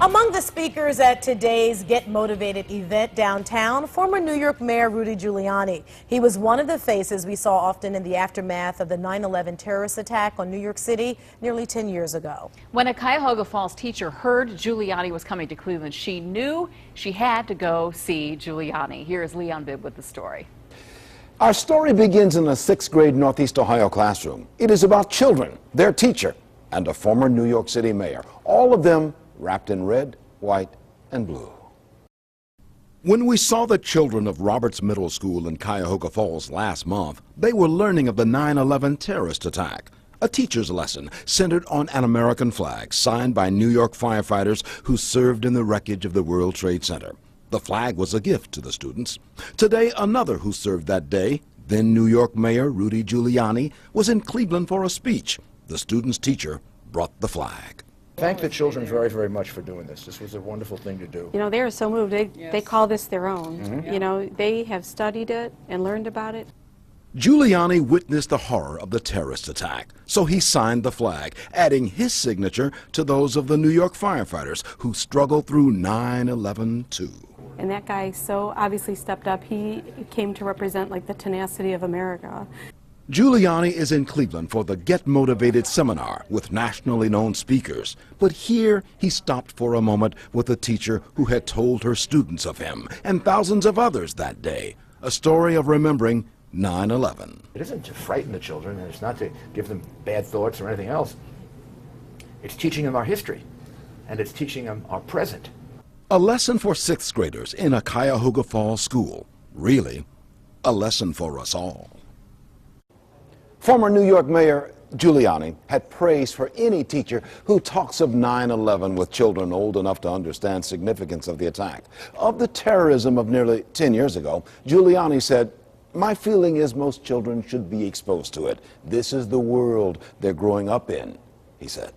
Among the speakers at today's Get Motivated event downtown, former New York Mayor Rudy Giuliani. He was one of the faces we saw often in the aftermath of the 9/11 terrorist attack on New York City nearly 10 years ago. When a Cuyahoga Falls teacher heard Giuliani was coming to Cleveland, she knew she had to go see Giuliani. Here's Leon Bibb with the story. Our story begins in a 6th grade Northeast Ohio classroom. It is about children, their teacher, and a former New York City mayor. All of them wrapped in red, white, and blue. When we saw the children of Roberts Middle School in Cuyahoga Falls last month, they were learning of the 9/11 terrorist attack. A teacher's lesson centered on an American flag signed by New York firefighters who served in the wreckage of the World Trade Center. The flag was a gift to the students. Today, another who served that day, then New York Mayor Rudy Giuliani, was in Cleveland for a speech. The student's teacher brought the flag. Thank the children very, very much for doing this. This was a wonderful thing to do. You know, they are so moved. They call this their own. You know, they have studied it and learned about it. Giuliani witnessed the horror of the terrorist attack, so he signed the flag, adding his signature to those of the New York firefighters who struggled through 9/11 too. And that guy so obviously stepped up. He came to represent like the tenacity of America. Giuliani is in Cleveland for the Get Motivated seminar with nationally known speakers. But here he stopped for a moment with a teacher who had told her students of him and thousands of others that day. A story of remembering 9/11. It isn't to frighten the children, and it's not to give them bad thoughts or anything else. It's teaching them our history, and it's teaching them our present. A lesson for 6th graders in a Cuyahoga Falls school. Really, a lesson for us all. Former New York Mayor Giuliani had praise for any teacher who talks of 9/11 with children old enough to understand significance of the attack. Of the terrorism of nearly 10 years ago, Giuliani said, "My feeling is most children should be exposed to it. This is the world they're growing up in," he said.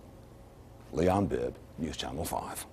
Leon Bibb, News Channel 5.